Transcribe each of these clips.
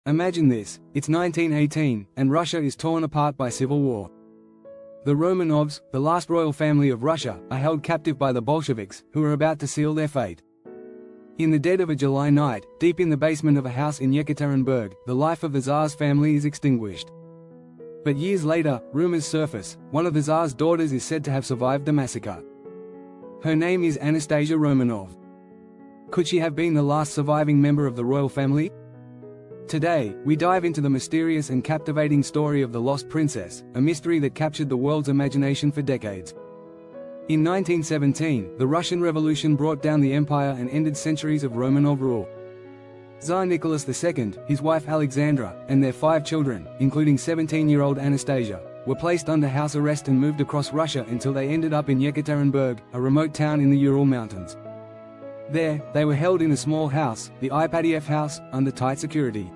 Imagine this, it's 1918, and Russia is torn apart by civil war. The Romanovs, the last royal family of Russia, are held captive by the Bolsheviks, who are about to seal their fate. In the dead of a July night, deep in the basement of a house in Yekaterinburg, the life of the Tsar's family is extinguished. But years later, rumors surface. One of the Tsar's daughters is said to have survived the massacre. Her name is Anastasia Romanov. Could she have been the last surviving member of the royal family? Today, we dive into the mysterious and captivating story of the lost princess, a mystery that captured the world's imagination for decades. In 1917, the Russian Revolution brought down the empire and ended centuries of Romanov rule. Tsar Nicholas II, his wife Alexandra, and their 5 children, including 17-year-old Anastasia, were placed under house arrest and moved across Russia until they ended up in Yekaterinburg, a remote town in the Ural Mountains. There, they were held in a small house, the Ipadiev house, under tight security.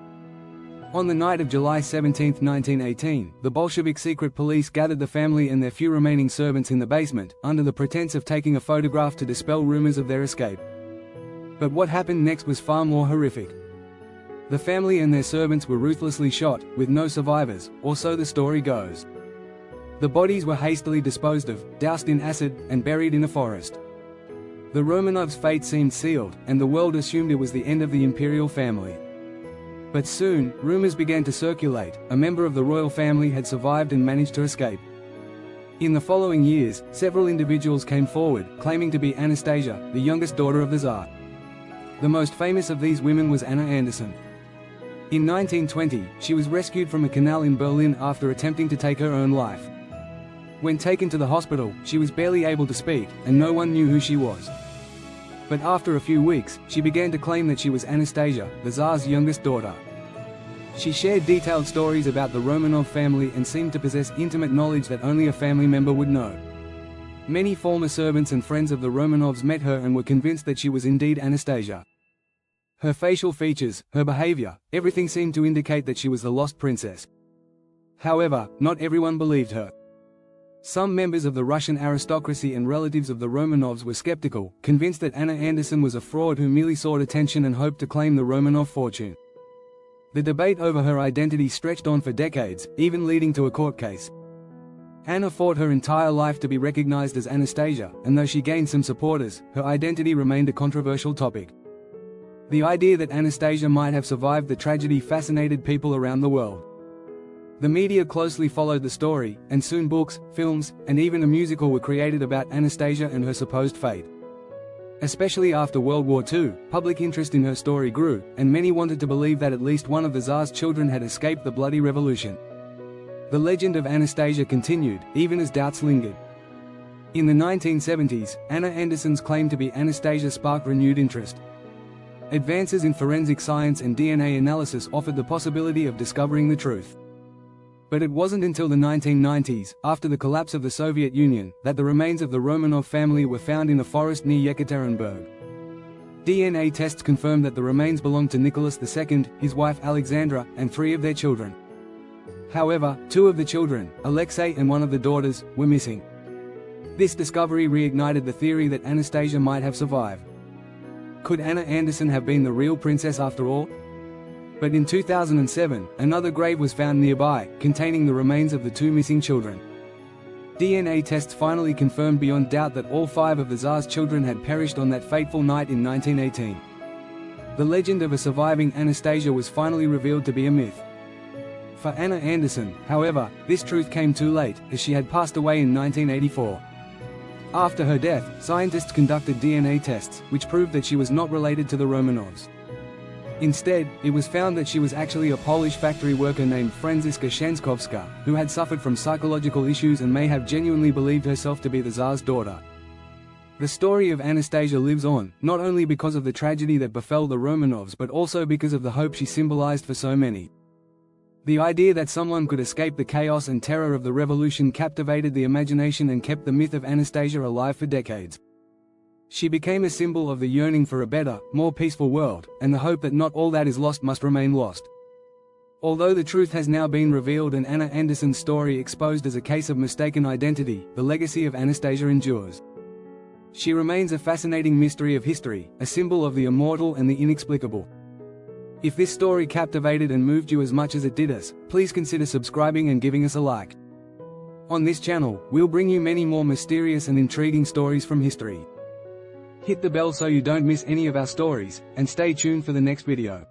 On the night of July 17, 1918, the Bolshevik secret police gathered the family and their few remaining servants in the basement, under the pretense of taking a photograph to dispel rumors of their escape. But what happened next was far more horrific. The family and their servants were ruthlessly shot, with no survivors, or so the story goes. The bodies were hastily disposed of, doused in acid, and buried in a forest. The Romanovs' fate seemed sealed, and the world assumed it was the end of the imperial family. But soon, rumors began to circulate. A member of the royal family had survived and managed to escape. In the following years, several individuals came forward, claiming to be Anastasia, the youngest daughter of the Tsar. The most famous of these women was Anna Anderson. In 1920, she was rescued from a canal in Berlin after attempting to take her own life. When taken to the hospital, she was barely able to speak, and no one knew who she was. But after a few weeks, she began to claim that she was Anastasia, the Tsar's youngest daughter. She shared detailed stories about the Romanov family and seemed to possess intimate knowledge that only a family member would know. Many former servants and friends of the Romanovs met her and were convinced that she was indeed Anastasia. Her facial features, her behavior, everything seemed to indicate that she was the lost princess. However, not everyone believed her. Some members of the Russian aristocracy and relatives of the Romanovs were skeptical, convinced that Anna Anderson was a fraud who merely sought attention and hoped to claim the Romanov fortune. The debate over her identity stretched on for decades, even leading to a court case. Anna fought her entire life to be recognized as Anastasia, and though she gained some supporters, her identity remained a controversial topic. The idea that Anastasia might have survived the tragedy fascinated people around the world. The media closely followed the story, and soon books, films, and even a musical were created about Anastasia and her supposed fate. Especially after World War II, public interest in her story grew, and many wanted to believe that at least one of the Tsar's children had escaped the bloody revolution. The legend of Anastasia continued, even as doubts lingered. In the 1970s, Anna Anderson's claim to be Anastasia sparked renewed interest. Advances in forensic science and DNA analysis offered the possibility of discovering the truth. But it wasn't until the 1990s, after the collapse of the Soviet Union, that the remains of the Romanov family were found in a forest near Yekaterinburg. DNA tests confirmed that the remains belonged to Nicholas II, his wife Alexandra, and 3 of their children. However, 2 of the children, Alexei and one of the daughters, were missing. This discovery reignited the theory that Anastasia might have survived. Could Anna Anderson have been the real princess after all? But in 2007, another grave was found nearby, containing the remains of the 2 missing children. DNA tests finally confirmed beyond doubt that all 5 of the Tsar's children had perished on that fateful night in 1918. The legend of a surviving Anastasia was finally revealed to be a myth. For Anna Anderson, however, this truth came too late, as she had passed away in 1984. After her death, scientists conducted DNA tests, which proved that she was not related to the Romanovs. Instead, it was found that she was actually a Polish factory worker named Franciszka Szankowska, who had suffered from psychological issues and may have genuinely believed herself to be the Tsar's daughter. The story of Anastasia lives on, not only because of the tragedy that befell the Romanovs but also because of the hope she symbolized for so many. The idea that someone could escape the chaos and terror of the revolution captivated the imagination and kept the myth of Anastasia alive for decades. She became a symbol of the yearning for a better, more peaceful world, and the hope that not all that is lost must remain lost. Although the truth has now been revealed and Anna Anderson's story exposed as a case of mistaken identity, the legacy of Anastasia endures. She remains a fascinating mystery of history, a symbol of the immortal and the inexplicable. If this story captivated and moved you as much as it did us, please consider subscribing and giving us a like. On this channel, we'll bring you many more mysterious and intriguing stories from history. Hit the bell so you don't miss any of our stories, and stay tuned for the next video.